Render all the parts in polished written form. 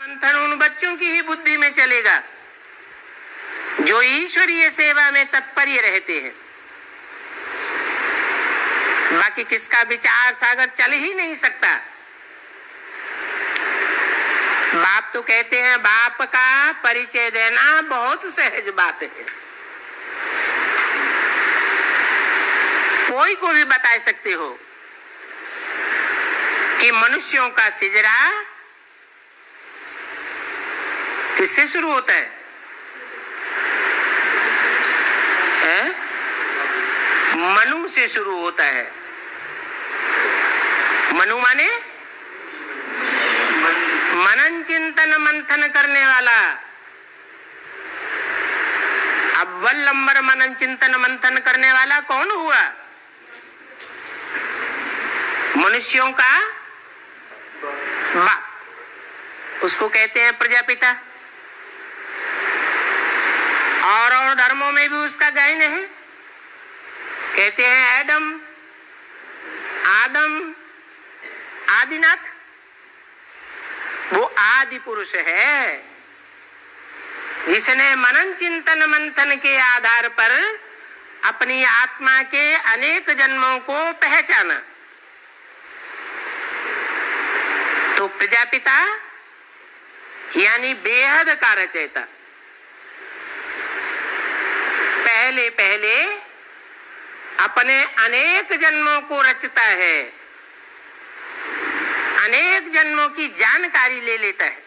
मंथन उन बच्चों की ही बुद्धि में चलेगा जो ईश्वरीय सेवा में तत्पर रहते हैं। बाकी किसका विचार सागर चल ही नहीं सकता। बाप तो कहते हैं बाप का परिचय देना बहुत सहज बात है, कोई को भी बता सकते हो कि मनुष्यों का सिजरा किससे शुरू होता है? मनु से शुरू होता है। मनु माने मनन चिंतन मंथन करने वाला। अव्वल नंबर मनन चिंतन मंथन करने वाला कौन हुआ? मनुष्यों का बाप, उसको कहते हैं प्रजापिता। और धर्मों में भी उसका गायन है, कहते हैं एडम, आदम, आदिनाथ। वो आदि पुरुष है जिसने मनन चिंतन मंथन के आधार पर अपनी आत्मा के अनेक जन्मों को पहचाना। तो प्रजापिता यानी बेहद का रचयिता पहले पहले अपने अनेक जन्मों को रचता है, अनेक जन्मों की जानकारी ले लेता है।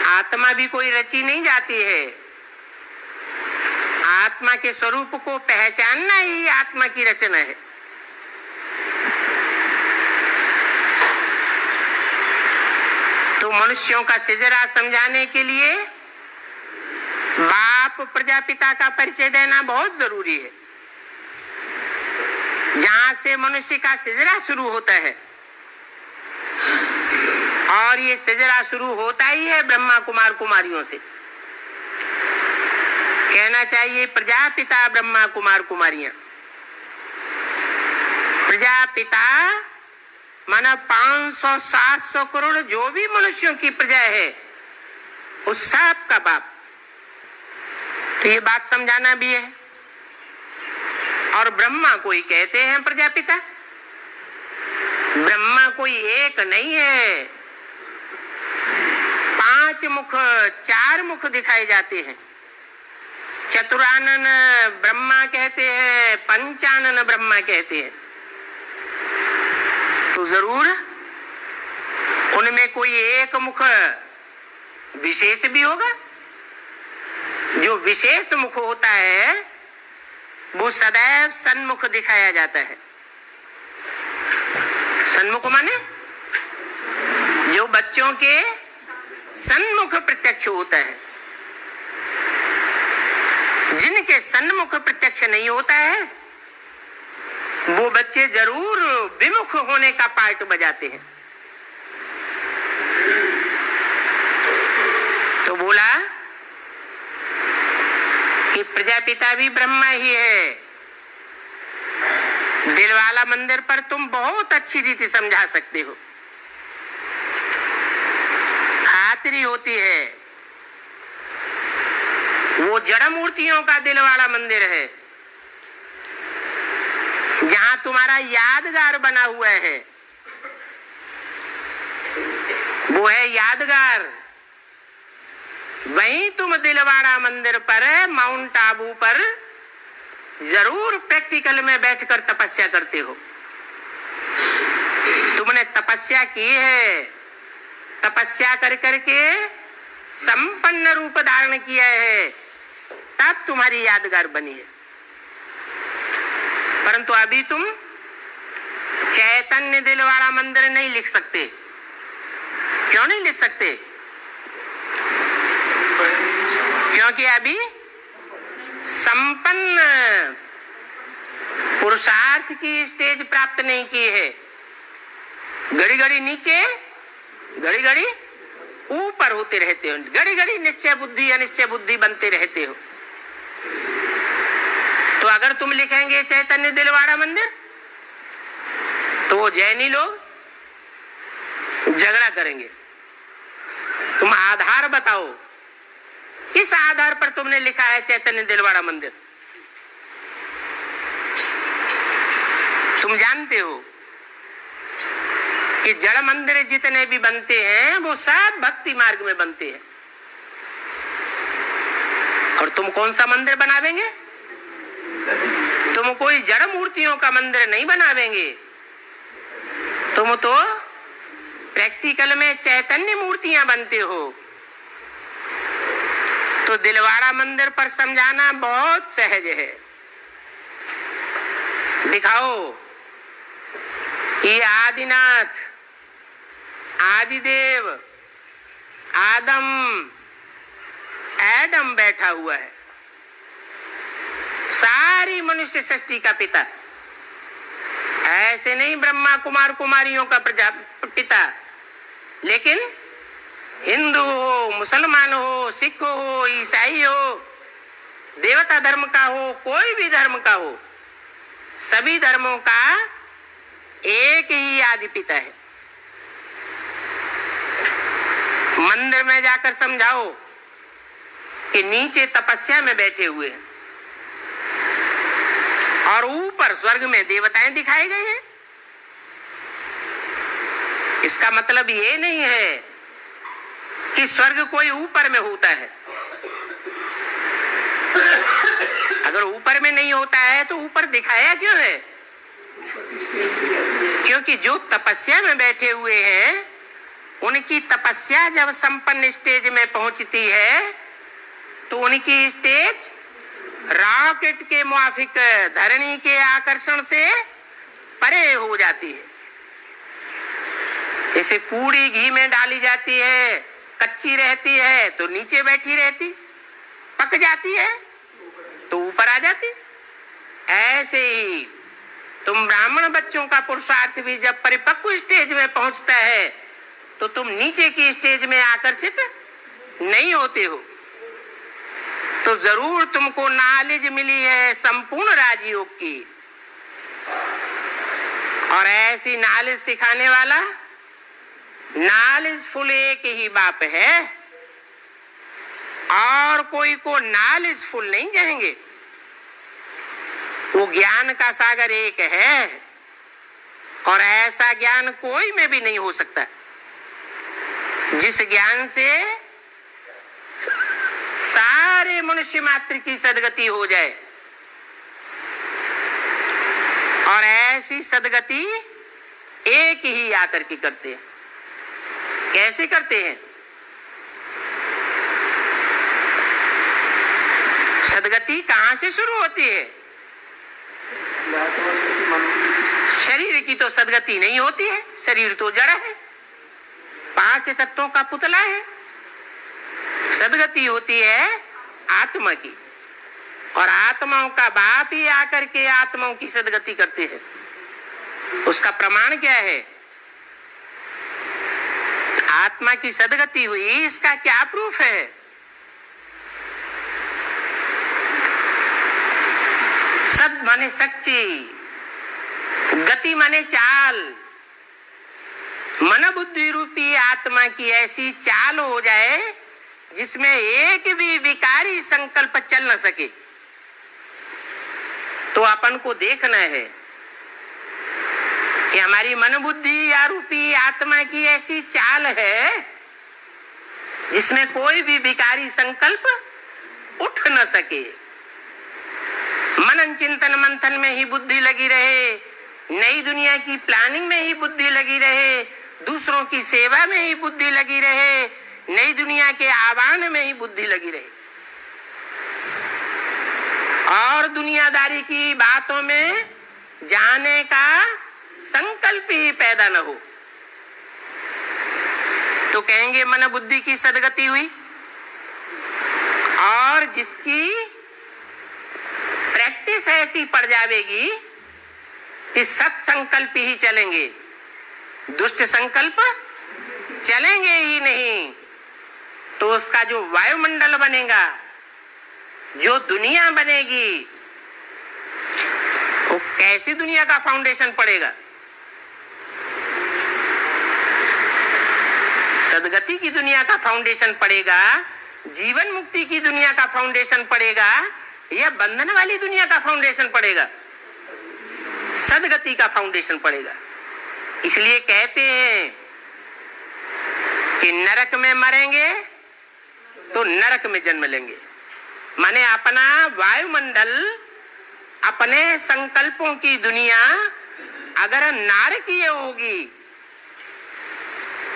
आत्मा भी कोई रची नहीं जाती है, आत्मा के स्वरूप को पहचानना ही आत्मा की रचना है। तो मनुष्यों का सिजरा समझाने के लिए बाप प्रजापिता का परिचय देना बहुत जरूरी है। जहां से मनुष्य का सिजरा शुरू होता है, और ये सिजरा शुरू होता ही है ब्रह्मा कुमार कुमारियों से। कहना चाहिए प्रजापिता ब्रह्मा कुमार कुमारियां। प्रजापिता माना 500-700 करोड़ जो भी मनुष्यों की प्रजा है, उस सब का बाप। तो ये बात समझाना भी है। और ब्रह्मा कोई कहते हैं प्रजापिता, ब्रह्मा कोई एक नहीं है, 5 मुख 4 मुख दिखाए जाते हैं। चतुरानन ब्रह्मा कहते हैं, पंचानन ब्रह्मा कहते हैं। तो जरूर उनमें कोई एक मुख विशेष भी होगा। जो विशेष मुख होता है वो सदैव सन्मुख दिखाया जाता है। सन्मुख माने जो बच्चों के सन्मुख प्रत्यक्ष होता है। जिनके सन्मुख प्रत्यक्ष नहीं होता है वो बच्चे जरूर विमुख होने का पार्ट बजाते हैं। तो बोला कि प्रजापिता भी ब्रह्मा ही है। दिलवाला मंदिर पर तुम बहुत अच्छी रीति समझा सकते हो, खातिरी होती है। वो जड़ मूर्तियों का दिलवाला मंदिर है, जहां तुम्हारा यादगार बना हुआ है। वो है यादगार। वहीं तुम दिलवाड़ा मंदिर पर, माउंट आबू पर जरूर प्रैक्टिकल में बैठकर तपस्या करते हो। तुमने तपस्या की है, तपस्या कर करके संपन्न रूप धारण किया है, तब तुम्हारी यादगार बनी है। परंतु अभी तुम चैतन्य दिलवाड़ा मंदिर नहीं लिख सकते। क्यों नहीं लिख सकते? क्योंकि अभी संपन्न पुरुषार्थ की स्टेज प्राप्त नहीं की है। घड़ी घड़ी नीचे, घड़ी घड़ी ऊपर होते रहते हो, घड़ी घड़ी निश्चय बुद्धि अनिश्चय बुद्धि बनते रहते हो। तो अगर तुम लिखेंगे चैतन्य दिलवाड़ा मंदिर, तो वो जैनी लोग झगड़ा करेंगे। तुम आधार बताओ, किस आधार पर तुमने लिखा है चैतन्य दिलवाड़ा मंदिर? तुम जानते हो कि जड़ मंदिर जितने भी बनते हैं वो सब भक्ति मार्ग में बनते हैं। और तुम कौन सा मंदिर बनावेंगे? तुम कोई जड़ मूर्तियों का मंदिर नहीं बनावेंगे, तुम तो प्रैक्टिकल में चैतन्य मूर्तियां बनते हो। तो दिलवाड़ा मंदिर पर समझाना बहुत सहज है। दिखाओ कि आदिनाथ, आदिदेव, एडम बैठा हुआ है, सारी मनुष्य सृष्टि का पिता। ऐसे नहीं ब्रह्मा कुमार कुमारियों का पिता, लेकिन हिंदू हो, मुसलमान हो, सिख हो, ईसाई हो, देवता धर्म का हो, कोई भी धर्म का हो, सभी धर्मों का एक ही आदि पिता है। मंदिर में जाकर समझाओ कि नीचे तपस्या में बैठे हुए हैं और ऊपर स्वर्ग में देवताएं दिखाए गए हैं। इसका मतलब ये नहीं है कि स्वर्ग कोई ऊपर में होता है। अगर ऊपर में नहीं होता है तो ऊपर दिखाया क्यों है? क्योंकि जो तपस्या में बैठे हुए हैं उनकी तपस्या जब संपन्न स्टेज में पहुंचती है तो उनकी स्टेज रॉकेट के मुआफिक धरनी के आकर्षण से परे हो जाती है। जैसे पूड़ी घी में डाली जाती है, कच्ची रहती है तो नीचे बैठी रहती, पक जाती है तो ऊपर आ जाती। ऐसे ही तुम ब्राह्मण बच्चों का पुरुषार्थ भी जब परिपक्व स्टेज में पहुंचता है तो तुम नीचे की स्टेज में आकर्षित नहीं होते हो। तो जरूर तुमको नॉलेज मिली है संपूर्ण राजयोग की, और ऐसी नॉलेज सिखाने वाला नॉलेजफुल एक ही बाप है, और कोई को नॉलेजफुल नहीं कहेंगे। वो ज्ञान का सागर एक है और ऐसा ज्ञान कोई में भी नहीं हो सकता जिस ज्ञान से सारे मनुष्य मात्र की सदगति हो जाए। और ऐसी सदगति एक ही आकर के करते हैं। कैसे करते हैं? सदगति कहां से शुरू होती है? शरीर की तो सदगति नहीं होती है, शरीर तो जड़ है, 5 तत्वों का पुतला है। सदगति होती है आत्मा की, और आत्माओं का बाप ही आकर के आत्माओं की सदगति करते हैं। उसका प्रमाण क्या है? आत्मा की सदगति हुई, इसका क्या प्रूफ है? सद माने सच्ची, गति माने चाल। मन बुद्धि रूपी आत्मा की ऐसी चाल हो जाए जिसमें एक भी विकारी संकल्प चल न सके। तो अपन को देखना है कि हमारी मन बुद्धि या रूपी आत्मा की ऐसी चाल है जिसमें कोई भी विकारी संकल्प उठ न सके। मनन चिंतन मंथन में ही बुद्धि लगी रहे, नई दुनिया की प्लानिंग में ही बुद्धि लगी रहे, दूसरों की सेवा में ही बुद्धि लगी रहे, नई दुनिया के आह्वान में ही बुद्धि लगी रहे, और दुनियादारी की बातों में जाने का संकल्प ही पैदा न हो, तो कहेंगे मन बुद्धि की सदगति हुई। और जिसकी प्रैक्टिस ऐसी पड़ जाएगी कि सत संकल्प ही चलेंगे, दुष्ट संकल्प चलेंगे ही नहीं, तो उसका जो वायुमंडल बनेगा, जो दुनिया बनेगी, वो कैसी दुनिया का फाउंडेशन पड़ेगा? सदगति की दुनिया का फाउंडेशन पड़ेगा, जीवन मुक्ति की दुनिया का फाउंडेशन पड़ेगा, या बंधन वाली दुनिया का फाउंडेशन पड़ेगा? सदगति का फाउंडेशन पड़ेगा। इसलिए कहते हैं कि नरक में मरेंगे तो नरक में जन्म लेंगे। माने अपना वायुमंडल, अपने संकल्पों की दुनिया अगर नारकीय होगी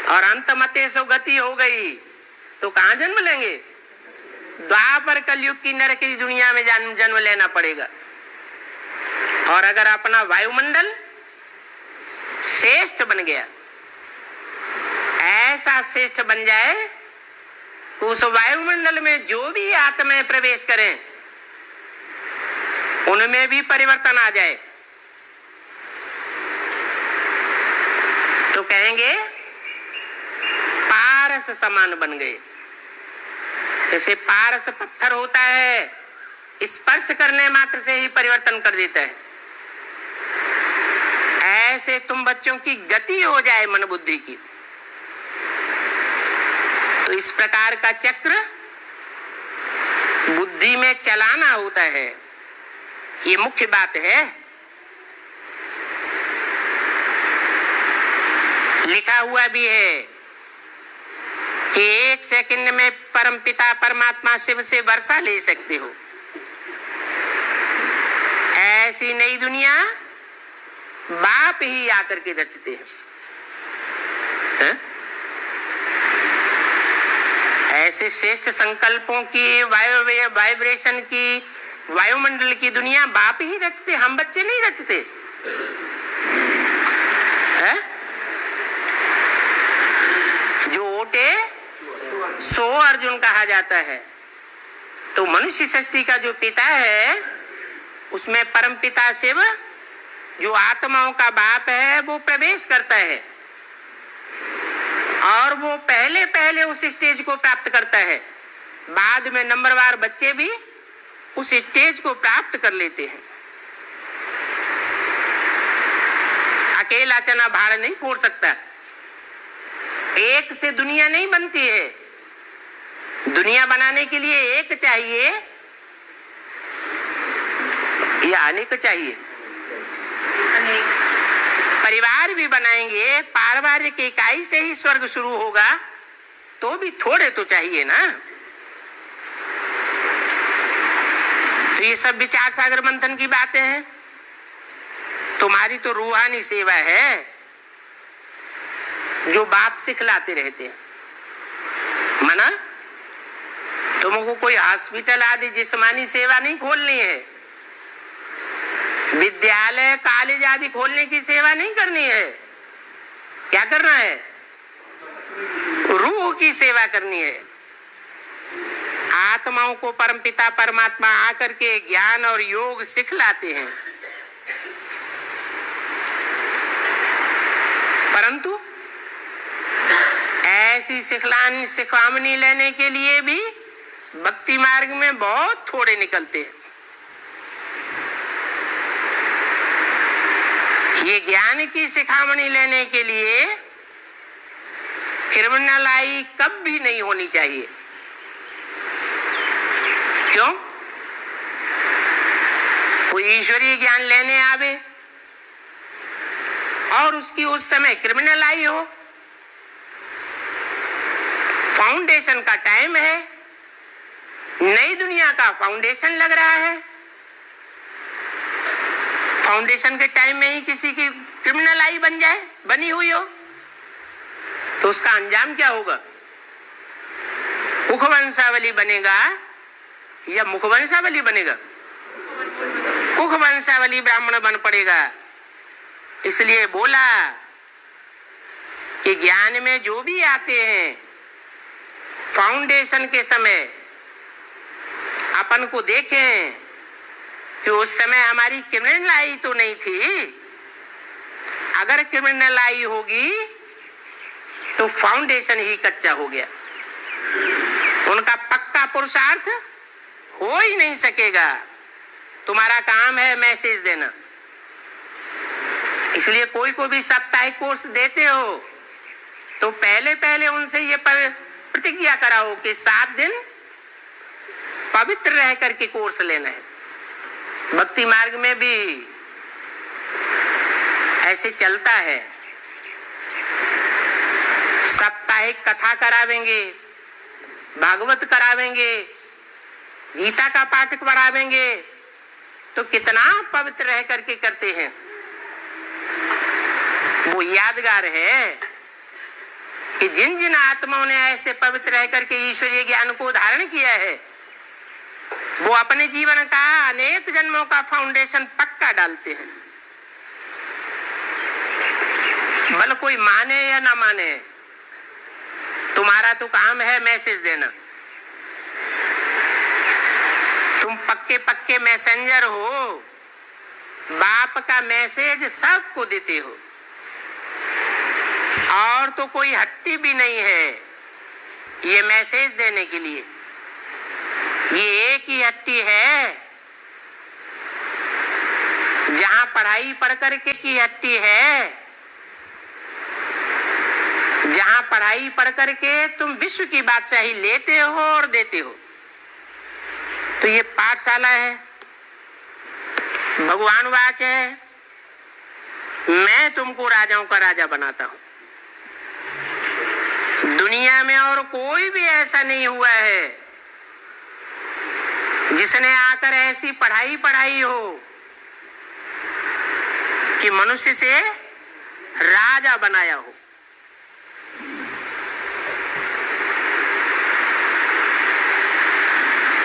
और अंतमते सो गति हो गई तो कहां जन्म लेंगे? द्वापर कलयुग की नरक की दुनिया में जन्म लेना पड़ेगा। और अगर अपना वायुमंडल श्रेष्ठ बन गया, ऐसा श्रेष्ठ बन जाए तो उस वायुमंडल में जो भी आत्माएं प्रवेश करें उनमें भी परिवर्तन आ जाए, तो कहेंगे पारस समान बन गए। जैसे पारस पत्थर होता है, स्पर्श करने मात्र से ही परिवर्तन कर देता है, ऐसे तुम बच्चों की गति हो जाए मन बुद्धि की। तो इस प्रकार का चक्र बुद्धि में चलाना होता है, ये मुख्य बात है। लिखा हुआ भी है कि 1 सेकंड में परमपिता परमात्मा शिव से वर्षा ले सकते हो। ऐसी नई दुनिया बाप ही आकर के रचते हैं। ऐसे श्रेष्ठ संकल्पों की, वाइब्रेशन की, वायुमंडल की दुनिया बाप ही रचते, हम बच्चे नहीं रचते है? जो ओटे सो अर्जुन कहा जाता है। तो मनुष्य सृष्टि का जो पिता है उसमें परम पिता शिव जो आत्माओं का बाप है वो प्रवेश करता है और वो पहले पहले उस स्टेज को प्राप्त करता है। बाद में नंबरवार बच्चे भी उस स्टेज को प्राप्त कर लेते हैं। अकेला चना भाड़ नहीं फोड़ सकता, एक से दुनिया नहीं बनती है। दुनिया बनाने के लिए एक चाहिए या अनेक चाहिए? परिवार भी बनाएंगे, पारिवारिक इकाई से ही स्वर्ग शुरू होगा तो भी थोड़े तो चाहिए ना। तो ये सब विचार सागर मंथन की बातें हैं। तुम्हारी तो रूहानी सेवा है जो बाप सिखलाते रहते हैं। मना तुमको कोई हॉस्पिटल आदि जिस्मानी सेवा नहीं खोलनी है, विद्यालय कॉलेज आदि खोलने की सेवा नहीं करनी है। क्या करना है? रूह की सेवा करनी है। आत्माओं को परमपिता परमात्मा आकर के ज्ञान और योग सिखलाते हैं, परंतु ऐसी सिखवामनी लेने के लिए भी भक्ति मार्ग में बहुत थोड़े निकलते हैं। ये ज्ञान की सिखामणी लेने के लिए क्रिमिनलाई कभी नहीं होनी चाहिए। क्यों? कोई ईश्वरीय ज्ञान लेने आवे और उसकी उस समय क्रिमिनल आई हो, फाउंडेशन का टाइम है, नई दुनिया का फाउंडेशन लग रहा है, फाउंडेशन के टाइम में ही किसी की क्रिमिनल आई बन जाए, बनी हुई हो, तो उसका अंजाम क्या होगा? मुखवंशावली बनेगा या मुखवंशावली बनेगा? मुखवंशावली ब्राह्मण बन पड़ेगा। इसलिए बोला कि ज्ञान में जो भी आते हैं फाउंडेशन के समय अपन को देखें कि उस समय हमारी क्रिमिनल आई तो नहीं थी। अगर क्रिमिनल आई होगी तो फाउंडेशन ही कच्चा हो गया, उनका पक्का पुरुषार्थ हो ही नहीं सकेगा। तुम्हारा काम है मैसेज देना। इसलिए कोई को भी साप्ताहिक कोर्स देते हो तो पहले पहले उनसे ये प्रतिज्ञा कराओ कि 7 दिन पवित्र रह करके कोर्स लेना है। भक्ति मार्ग में भी ऐसे चलता है, साप्ताहिक कथा करावेंगे, भागवत करावेंगे, गीता का पाठ पढ़ावेंगे, तो कितना पवित्र रह करके करते हैं। वो यादगार है कि जिन जिन आत्माओं ने ऐसे पवित्र रह करके ईश्वरीय ज्ञान को धारण किया है, वो अपने जीवन का अनेक जन्मों का फाउंडेशन पक्का डालते हैं। भले कोई माने या ना माने, तुम्हारा तो काम है मैसेज देना। तुम पक्के पक्के मैसेंजर हो, बाप का मैसेज सबको देते हो। और तो कोई हट्टी भी नहीं है ये मैसेज देने के लिए। ये एक ही हट्टी है जहां पढ़ाई पढ़ करके की हट्टी है, जहां पढ़ाई पढ़ करके तुम विश्व की बादशाही लेते हो और देते हो। तो ये पाठशाला है, भगवान वाच है, मैं तुमको राजाओं का राजा बनाता हूं। दुनिया में और कोई भी ऐसा नहीं हुआ है जिसने आकर ऐसी पढ़ाई पढ़ाई हो कि मनुष्य से राजा बनाया हो।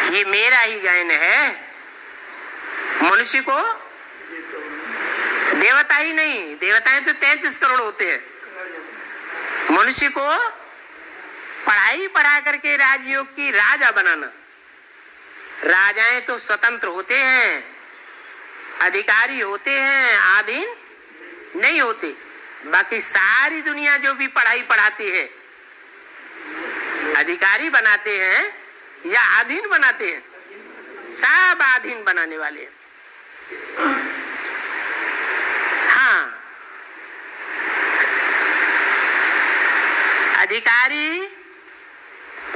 ये मेरा ही ज्ञान है। मनुष्य को देवता ही नहीं, देवताएं तो 33 करोड़ होते हैं। मनुष्य को पढ़ाई पढ़ा करके राजयोग की राजा बनाना। राजाएं तो स्वतंत्र होते हैं, अधिकारी होते हैं, आधीन नहीं होते। बाकी सारी दुनिया जो भी पढ़ाई पढ़ाती है, अधिकारी बनाते हैं या आधीन बनाते हैं? सब आधीन बनाने वाले हैं। हाँ, अधिकारी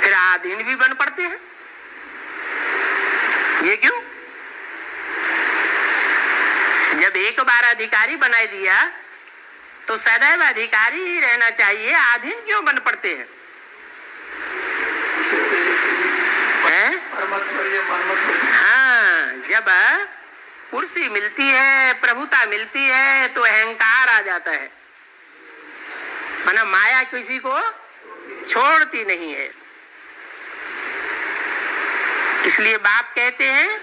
फिर आधीन भी बन पड़ते हैं। ये क्यों? जब एक बार अधिकारी बना दिया तो सदैव अधिकारी ही रहना चाहिए, आधीन क्यों बन पड़ते हैं? हाँ, जब कुर्सी मिलती है, प्रभुता मिलती है, तो अहंकार आ जाता है, माना माया किसी को छोड़ती नहीं है। इसलिए बाप कहते हैं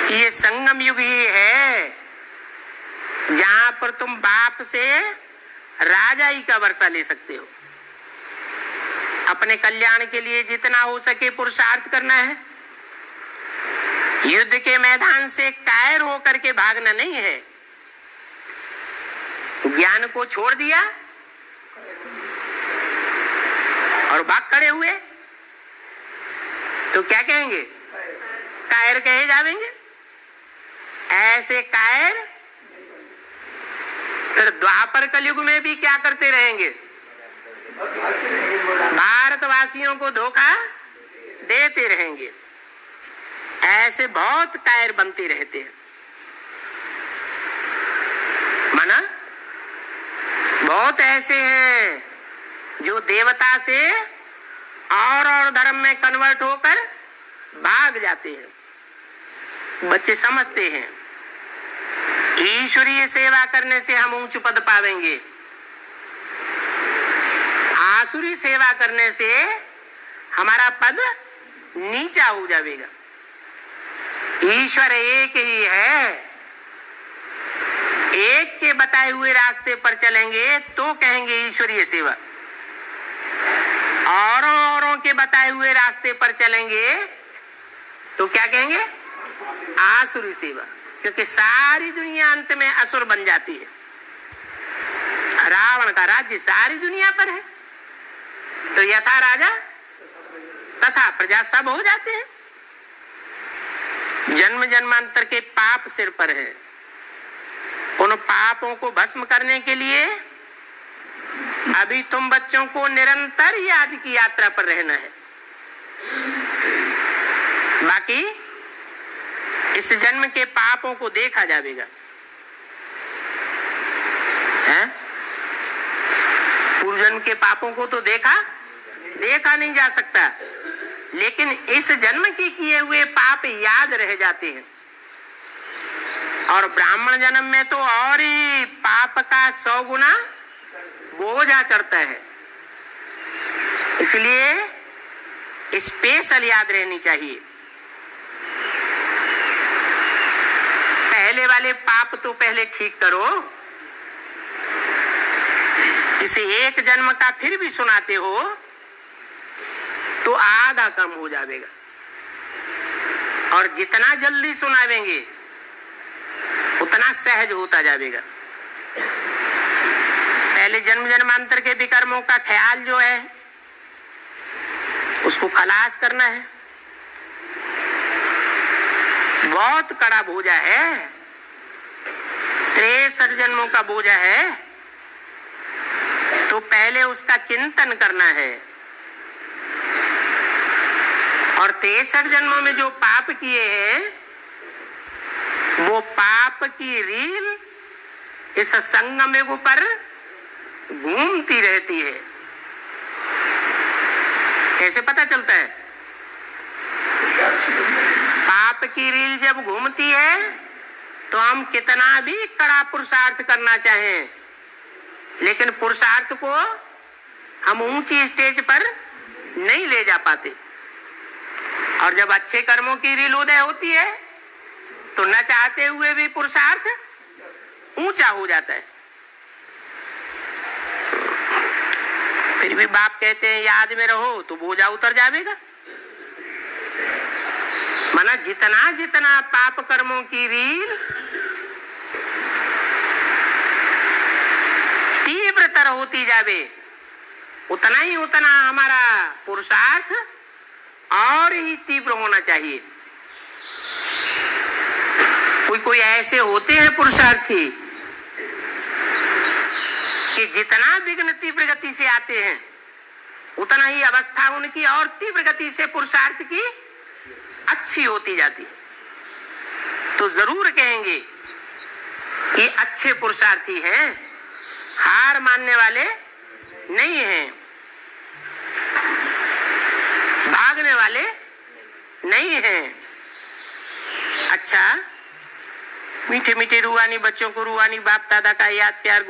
कि ये संगम युग ही है जहां पर तुम बाप से राजाई का वर्षा ले सकते हो। अपने कल्याण के लिए जितना हो सके पुरुषार्थ करना है। युद्ध के मैदान से कायर होकर के भागना नहीं है। ज्ञान को छोड़ दिया और भाग खड़े हुए तो क्या कहेंगे? कायर कहे जावेंगे। ऐसे कायर फिर द्वापर कलयुग में भी क्या करते रहेंगे? भारतवासियों को धोखा देते रहेंगे। ऐसे बहुत कायर बनते रहते हैं। माना बहुत ऐसे हैं जो देवता से और धर्म में कन्वर्ट होकर भाग जाते हैं। बच्चे समझते हैं ईश्वरीय सेवा करने से हम ऊंच पद पावेंगे, आसुरी सेवा करने से हमारा पद नीचा हो जाएगा। ईश्वर एक ही है। एक के बताए हुए रास्ते पर चलेंगे तो कहेंगे ईश्वरीय सेवा, औरों के बताए हुए रास्ते पर चलेंगे तो क्या कहेंगे? आसुरी सेवा। क्योंकि सारी दुनिया अंत में असुर बन जाती है। रावण का राज्य सारी दुनिया पर है, तो यथा राजा तथा प्रजा सब हो जाते हैं। जन्म जन्मांतर के पाप सिर पर है। उन पापों को भस्म करने के लिए अभी तुम बच्चों को निरंतर याद की यात्रा पर रहना है। बाकी इस जन्म के पापों को देखा जाएगा, है? पूर्व जन्म के पापों को तो देखा नहीं जा सकता, लेकिन इस जन्म के किए हुए पाप याद रह जाते हैं। और ब्राह्मण जन्म में तो और ही पाप का 100 गुना बोझा चढ़ता है। इसलिए स्पेशल याद रहनी चाहिए। पहले वाले पाप तो पहले ठीक करो। इसे एक जन्म का फिर भी सुनाते हो तो आधा कम हो जाएगा, और जितना जल्दी सुनावेंगे उतना सहज होता जाएगा। पहले जन्म जन्मांतर के विकर्मों का ख्याल जो है उसको खलास करना है। बहुत कड़ा बोझा है, 63 जन्मों का बोझा है, तो पहले उसका चिंतन करना है। और 63 जन्मों में जो पाप किए हैं वो पाप की रील इस संगम युग पर घूमती रहती है। कैसे पता चलता है? पाप की रील जब घूमती है तो हम कितना भी कड़ा पुरुषार्थ करना चाहें, लेकिन पुरुषार्थ को हम ऊंची स्टेज पर नहीं ले जा पाते। और जब अच्छे कर्मों की रील उदय होती है तो न चाहते हुए भी पुरुषार्थ ऊंचा हो जाता है। फिर भी बाप कहते हैं याद में रहो तो बोझा उतर जाएगा। माना जितना जितना पाप कर्मों की रील तीव्रतर होती जावे, उतना ही उतना हमारा पुरुषार्थ और ही तीव्र होना चाहिए। कोई ऐसे होते हैं पुरुषार्थी कि जितना विघ्न तीव्र गति से आते हैं उतना ही अवस्था उनकी और तीव्र गति से पुरुषार्थ की अच्छी होती जाती। तो जरूर कहेंगे कि अच्छे पुरुषार्थी हैं, हार मानने वाले नहीं हैं, भागने वाले नहीं हैं। अच्छा, मीठे मीठे रूहानी बच्चों को रूहानी बाप दादा का याद प्यार